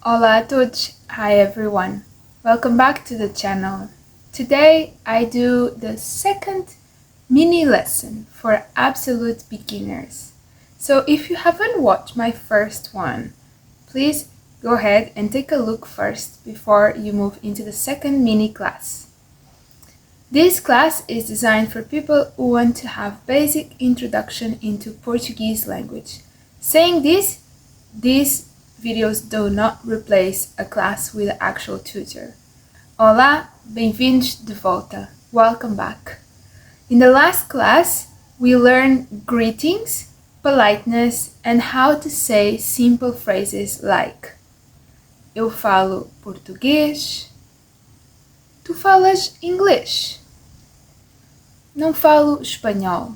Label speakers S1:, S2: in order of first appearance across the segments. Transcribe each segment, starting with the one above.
S1: Olá a todos. Hi everyone. Welcome back to the channel. Today I do the second mini lesson for absolute beginners. So if you haven't watched my first one, please go ahead and take a look first before you move into the second mini class. This class is designed for people who want to have basic introduction into Portuguese language. Saying this, these videos do not replace a class with an actual tutor. Olá, bem-vindos de volta. Welcome back. In the last class, we learned greetings, politeness, and how to say simple phrases like Eu falo português. Tu falas inglês. Não falo espanhol.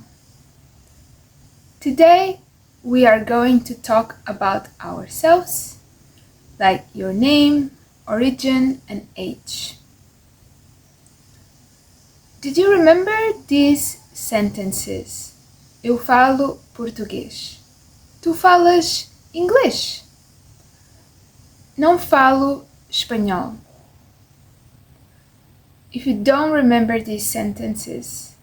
S1: Today, we are going to talk about ourselves, like your name, origin, and age. Did you remember these sentences? Eu falo português. Tu falas inglês. Não falo espanhol. If you don't remember these sentences,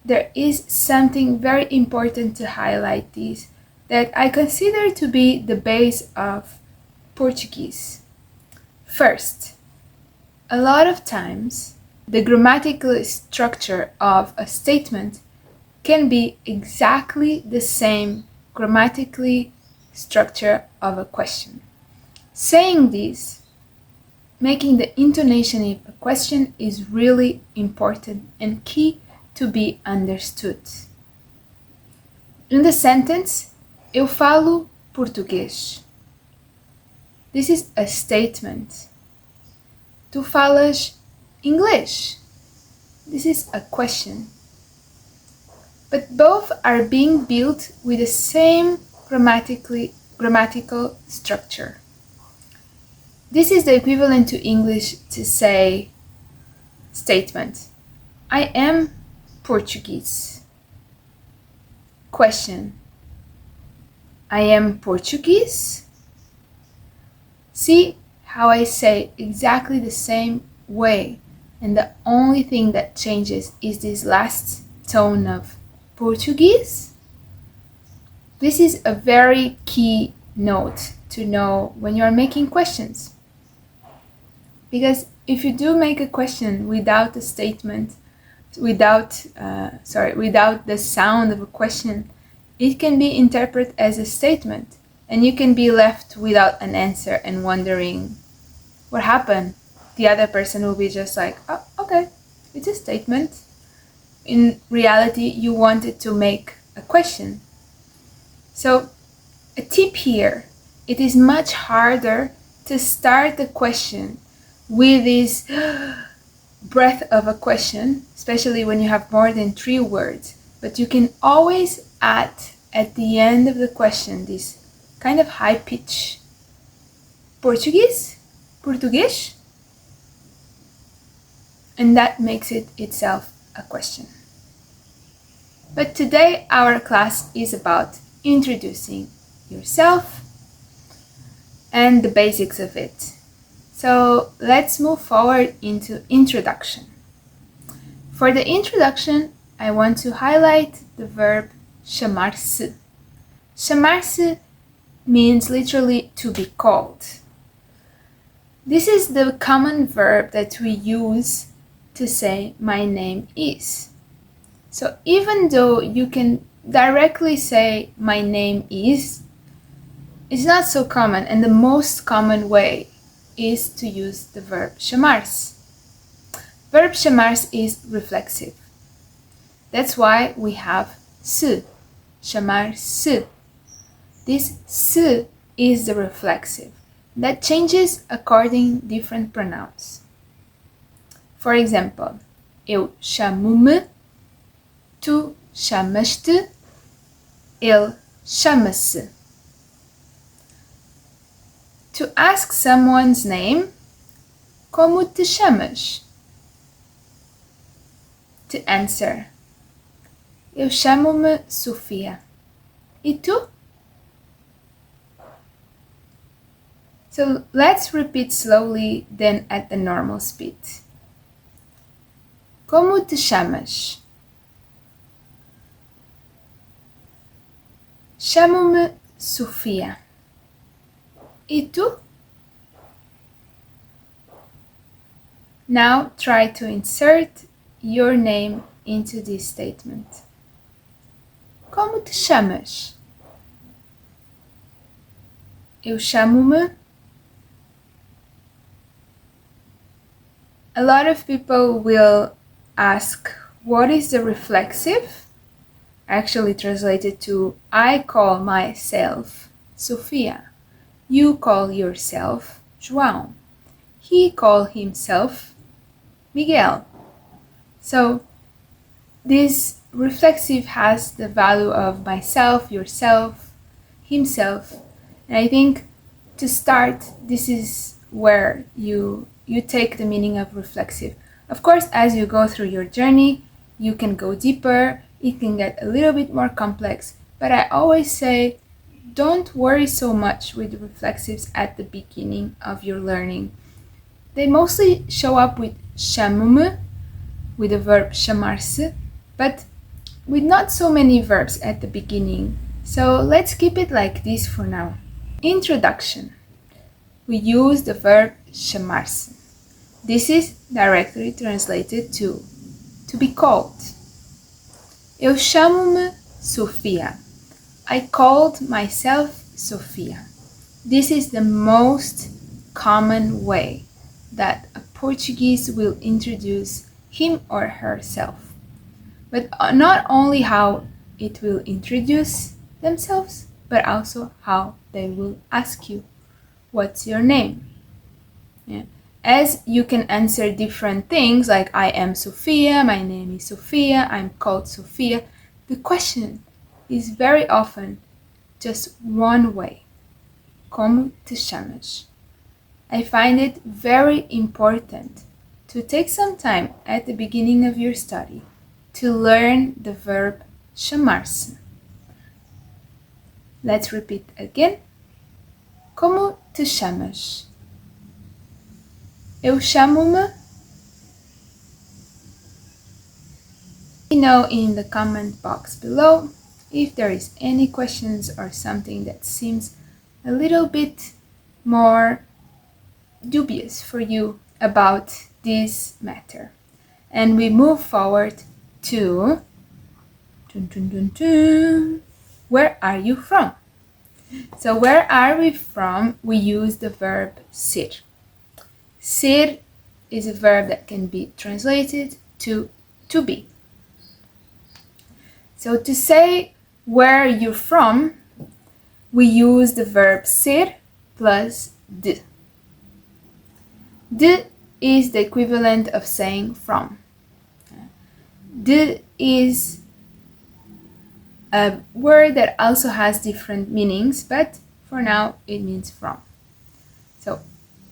S1: there is something very important to highlight these that I consider to be the base of Portuguese. First, a lot of times the grammatical structure of a statement can be exactly the same grammatically structure of a question. Saying this, making the intonation of a question is really important and key to be understood. In the sentence, eu falo português. This is a statement. Tu falas inglês. This is a question. But both are being built with the same grammatical structure. This is the equivalent to English to say statement. I am Portuguese. Question. I am Portuguese? See how I say exactly the same way, and the only thing that changes is this last tone of Portuguese? This is a very key note to know when you are making questions. Because if you do make a question without a statement, without the sound of a question, it can be interpreted as a statement, and you can be left without an answer and wondering what happened. The other person will be just like, oh, okay, it's a statement. In reality, you wanted to make a question. So, a tip here, it is much harder to start the question with this breath of a question, especially when you have more than 3 words. But you can always add at the end of the question this kind of high pitch. Portuguese? Português? And that makes it itself a question. But today our class is about introducing yourself and the basics of it. So let's move forward into introduction. For the introduction, I want to highlight the verb chamar-se. Chamar-se means literally to be called. This is the common verb that we use to say my name is. So even though you can directly say my name is, it's not so common, and the most common way is to use the verb chamar-se. Verb chamar-se is reflexive. That's why we have se, chamar-se. This se is the reflexive that changes according different pronouns. For example, eu chamo-me, tu chamas-te, ele chama-se. To ask someone's name, como te chamas? To answer, eu chamo-me Sofia. E tu? So let's repeat slowly, then at the normal speed. Como te chamas? Chamo-me Sofia. E tu? Now try to insert your name into this statement. Como te chamas? Eu chamo-me. A lot of people will ask, what is the reflexive? Actually translated to, I call myself Sofia. You call yourself João. He call himself Miguel. So this reflexive has the value of myself, yourself, himself. And I think to start, this is where you take the meaning of reflexive. Of course, as you go through your journey, you can go deeper, it can get a little bit more complex, but I always say, don't worry so much with reflexives at the beginning of your learning. They mostly show up with chamo-me, with the verb chamar-se, but with not so many verbs at the beginning. So let's keep it like this for now. Introduction. We use the verb chamar-se. This is directly translated to be called. Eu chamo-me Sofia. I called myself Sofia. This is the most common way that a Portuguese will introduce him or herself. But not only how it will introduce themselves, but also how they will ask you, what's your name? Yeah. As you can answer different things like I am Sofia, my name is Sofia, I'm called Sofia, the question is very often just one way. Como te chamas? I find it very important to take some time at the beginning of your study to learn the verb chamar-se. Let's repeat again. Como te chamas? Eu chamo-me. Let me know in the comment box below if there is any questions or something that seems a little bit more dubious for you about this matter. And we move forward to where are you from? So where are we from? We use the verb ser. Ser is a verb that can be translated to be. So to say where you're from, we use the verb ser plus de. De is the equivalent of saying from. De is a word that also has different meanings, but for now it means from. So,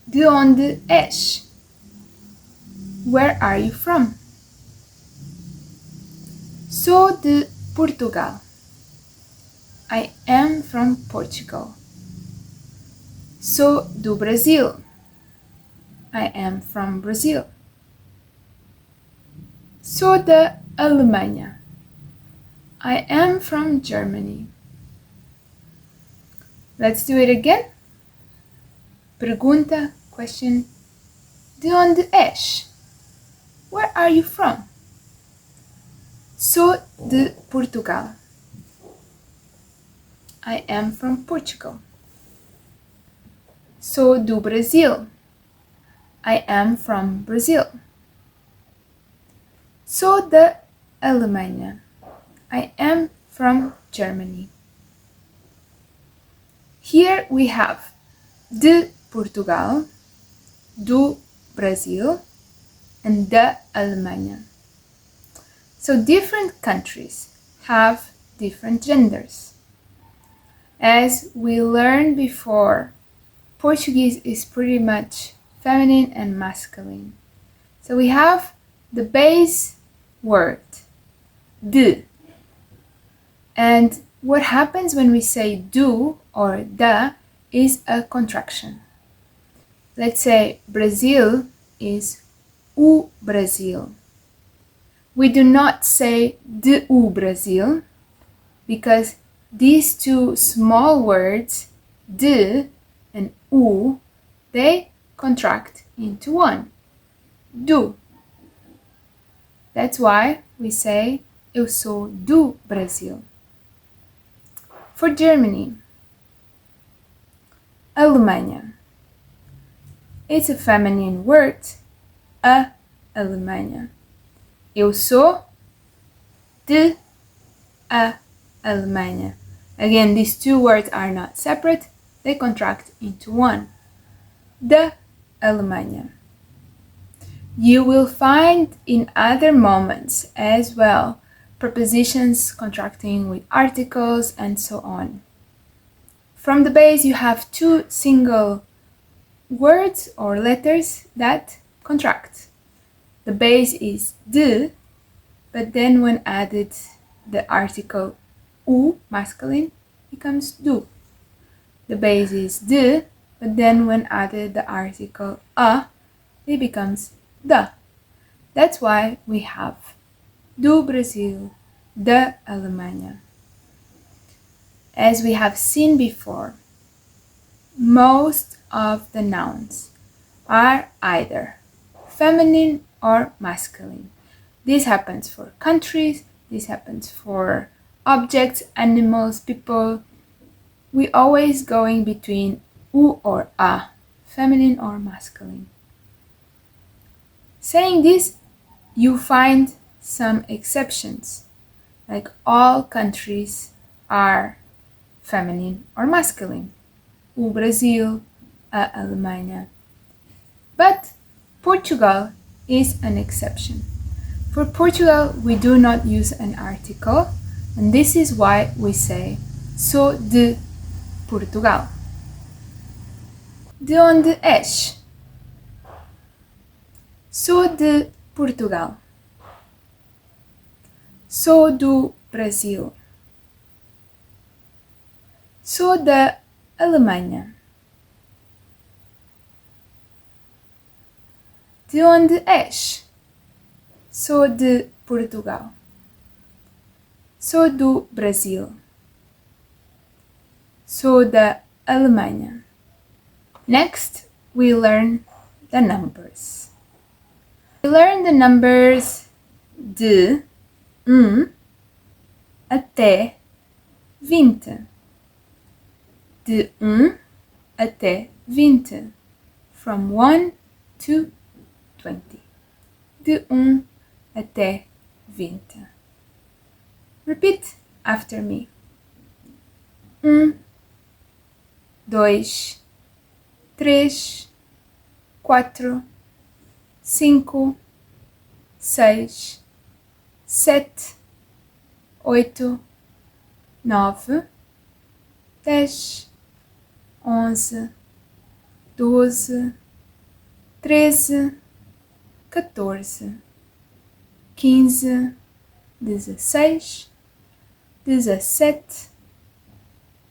S1: de onde és? Where are you from? Sou de Portugal. I am from Portugal. Sou do Brasil. I am from Brazil. Sou da Alemanha. I am from Germany. Let's do it again. Pergunta, question. De onde és? Where are you from? Sou de Portugal. I am from Portugal. Sou do Brasil. I am from Brazil. Sou da Alemanha. I am from Germany. Here we have de Portugal, do Brasil, and da Alemanha. So different countries have different genders. As we learned before, Portuguese is pretty much feminine and masculine. So we have the base word, de. And what happens when we say do or da is a contraction. let's say Brazil is o Brasil. We do not say de o Brasil because these two small words, de and o, they contract into one, do. That's why we say eu sou do Brasil. For Germany, Alemanha. It's a feminine word, a Alemanha. Eu sou de a Alemanha. Again, these two words are not separate, they contract into one. De Alemanha. You will find in other moments as well prepositions contracting with articles and so on. From the base, you have two single words or letters that contract. The base is de, but then when added the article o, masculine, becomes do. The base is de, but then when added the article a, it becomes da. That's why we have do Brasil, da Alemanha. As we have seen before, most of the nouns are either feminine or masculine. This happens for countries, this happens for objects, animals, people. We always going between u or a, feminine or masculine. Saying this, you find some exceptions, like all countries are feminine or masculine. O Brasil, a Alemanha. But Portugal is an exception. For Portugal, we do not use an article, and this is why we say sou de Portugal. De onde és? Sou de Portugal. Sou do Brasil. Sou da Alemanha. De onde és? Sou de Portugal. Sou do Brasil. Sou da Alemanha. Next, we learn the numbers. We learn the numbers de até 20. De até 20. From 1 to 20. De até 20. Repeat after me. 2, 3, 4, 5, 6, 7, 8, 9, 10, 11, 12, 13, 14, 15, 16,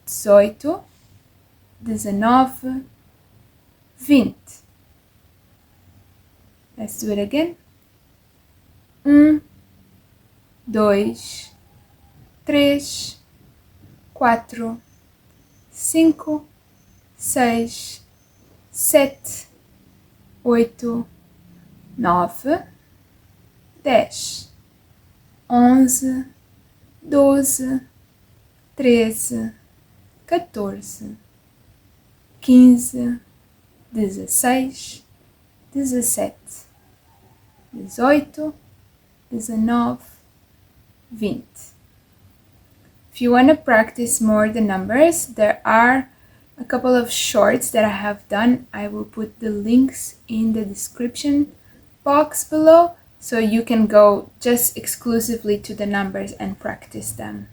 S1: 17, 18, 19, 20. Let's do it again. 1, 2, 3, 4, 5, 6, 7, 8, 9, 10, 11, 12, 13, 14, 15, 16, 17, 18, 19, 20. If you want to practice more the numbers, there are a couple of shorts that I have done. I will put the links in the description box below, so you can go just exclusively to the numbers and practice them.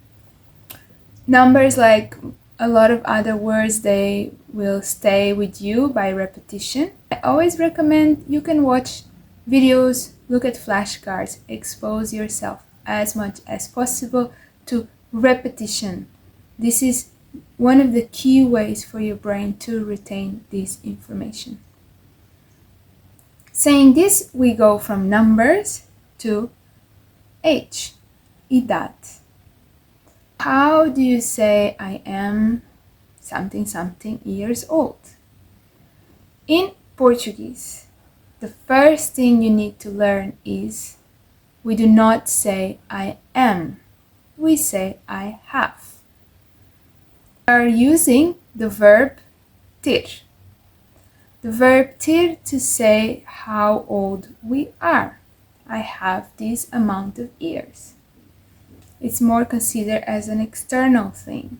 S1: Numbers, like a lot of other words, they will stay with you by repetition. I always recommend you can watch videos, look at flashcards, expose yourself as much as possible to repetition. This is one of the key ways for your brain to retain this information. Saying this, we go from numbers to age, idade. How do you say I am something something years old? In Portuguese, the first thing you need to learn is we do not say I am, we say I have. We are using the verb ter. The verb ter to say how old we are. I have this amount of years. It's more considered as an external thing.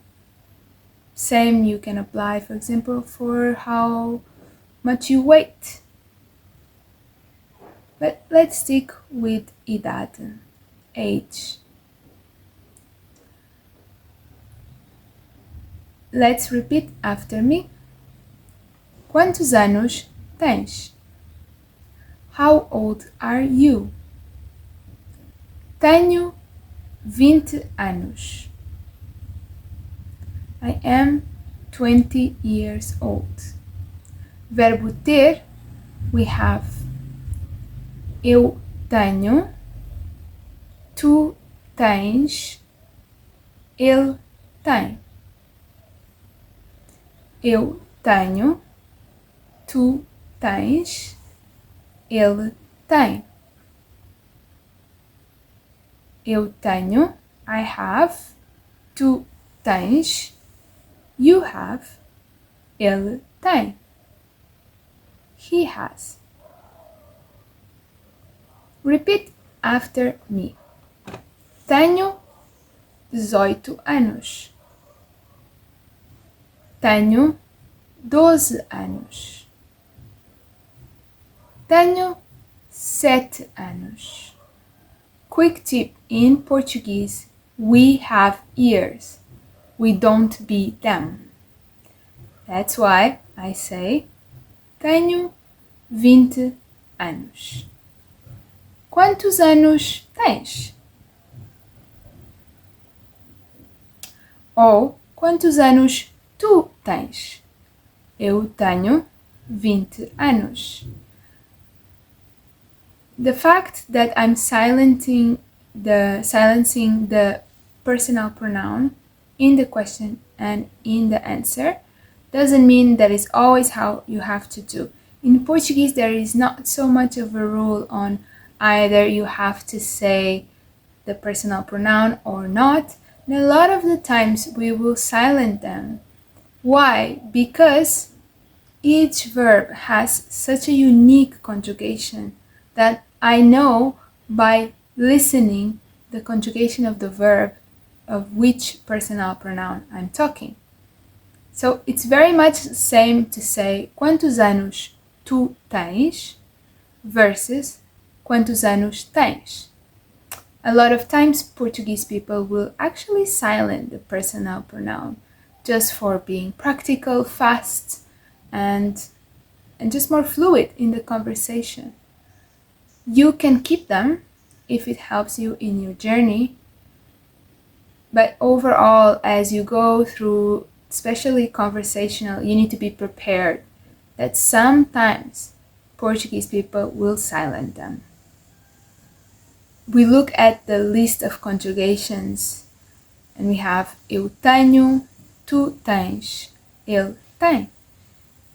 S1: Same you can apply, for example, for how much you weigh. But let's stick with idade, age. Let's repeat after me. Quantos anos tens? How old are you? Tenho 20 anos. I am 20 years old. Verbo ter, we have eu tenho, tu tens, ele tem. Eu tenho, tu tens, ele tem. Eu tenho, I have, tu tens, you have, ele tem. He has. Repeat after me. Tenho 18 anos. Tenho 12 anos. Tenho 7 anos. Quick tip in Portuguese, we have ears. We don't be them. That's why I say tenho 20 anos. Quantos anos tens? Ou quantos anos tu tens? Eu tenho 20 anos. The fact that I'm silencing the personal pronoun in the question and in the answer doesn't mean that is always how you have to do. In Portuguese, there is not so much of a rule on either you have to say the personal pronoun or not. And a lot of the times we will silence them. Why? Because each verb has such a unique conjugation that I know by listening the conjugation of the verb of which personal pronoun I'm talking. So it's very much the same to say quantos anos tu tens versus quantos anos tens. A lot of times Portuguese people will actually silence the personal pronoun just for being practical, fast, and just more fluid in the conversation. You can keep them if it helps you in your journey, but overall, as you go through, especially conversational, you need to be prepared that sometimes Portuguese people will silence them. We look at the list of conjugations and we have eu tenho, tu tens, ele tem.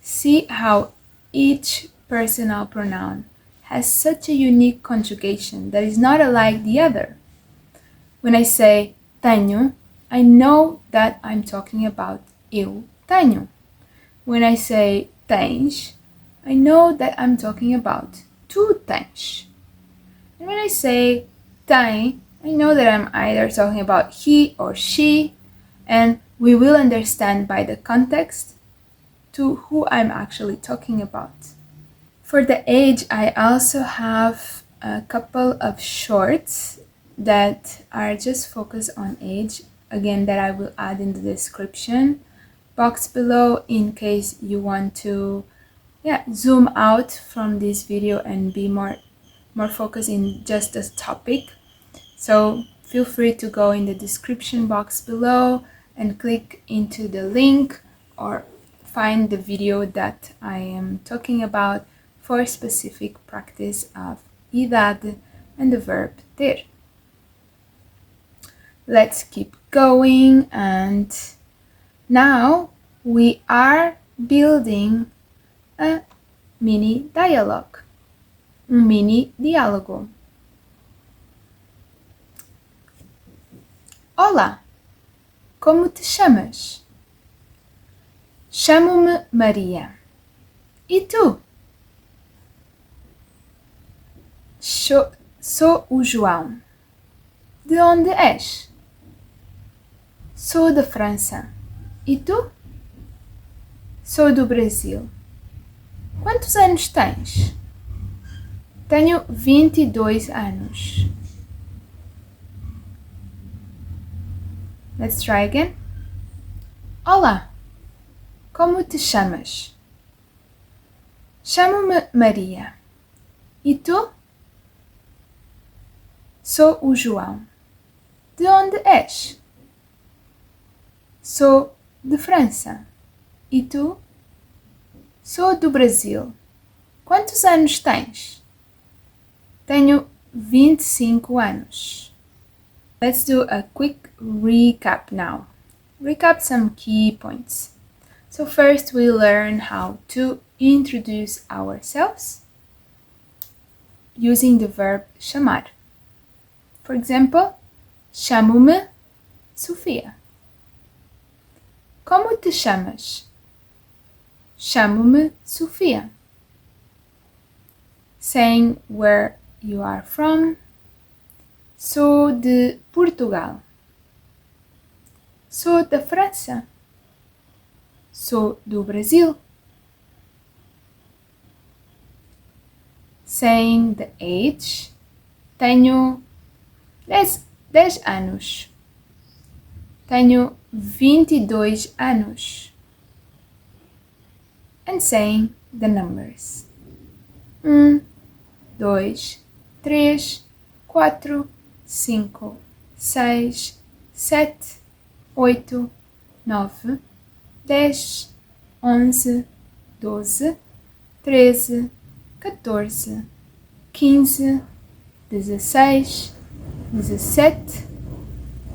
S1: See how each personal pronoun has such a unique conjugation that is not alike the other. When I say tenho, I know that I'm talking about eu tenho. When I say tens, I know that I'm talking about tu tens. And when I say tem, I know that I'm either talking about he or she, and we will understand by the context to who I'm actually talking about. For the age, I also have a couple of shorts that are just focused on age, again, that I will add in the description box below in case you want to zoom out from this video and be more focused in just this topic. So feel free to go in the description box below and click into the link or find the video that I am talking about for specific practice of idade and the verb ter. Let's keep going, and now we are building a mini dialogue, mini diálogo. Olá, como te chamas? Chamo-me Maria. E tu? Sou o João. De onde és? Sou da França. E tu? Sou do Brasil. Quantos anos tens? Tenho 22 anos. Let's try again. Olá, como te chamas? Chamo-me Maria. E tu? Sou o João. De onde és? Sou de França. E tu? Sou do Brasil. Quantos anos tens? Tenho 25 anos. Let's do a quick recap now. Recap some key points. So first we learn how to introduce ourselves using the verb chamar. For example, chamo-me Sofia. Como te chamas? Chamo-me Sofia. Saying where you are from. Sou de Portugal. Sou da França. Sou do Brasil. Saying the age. Tenho 10 anos. Tenho 22 anos. And saying the numbers. 2, 3, 4, 5, 6, 7, 8, 9, 10, 11, 12, 13, 14, 15, 16, 17,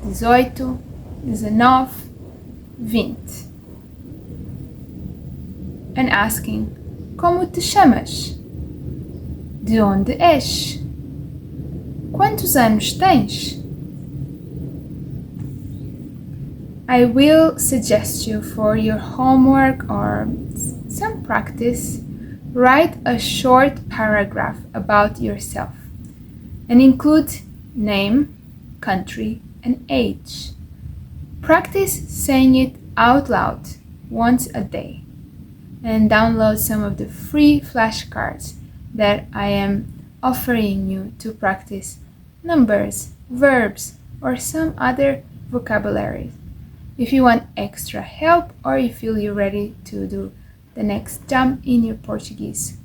S1: 18, 19, 20. And asking, como te chamas? De onde és? Quantos anos tens? I will suggest you for your homework or some practice, write a short paragraph about yourself and include name, country, and age. Practice saying it out loud once a day and download some of the free flashcards that I am offering you to practice numbers, verbs, or some other vocabulary. If you want extra help or you feel you're ready to do the next jump in your Portuguese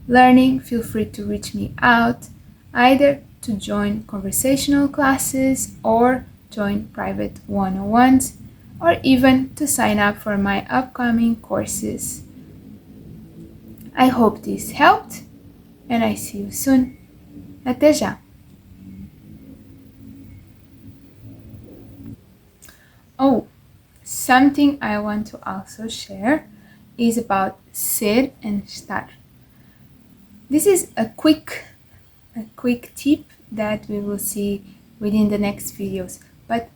S1: learning, feel free to reach me out either to join conversational classes or join private one-on-ones or even to sign up for my upcoming courses. I hope this helped and I see you soon. Até já! Oh, something I want to also share is about ser and estar. This is a quick tip that we will see within the next videos, but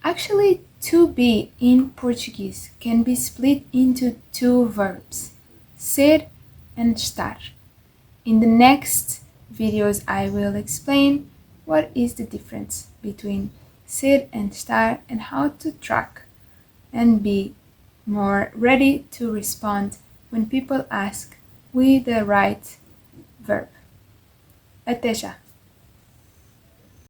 S1: actually to be in Portuguese can be split into two verbs, ser and estar. In the next videos I will explain what is the difference between ser and estar and how to track and be more ready to respond when people ask with the right verb. Até já!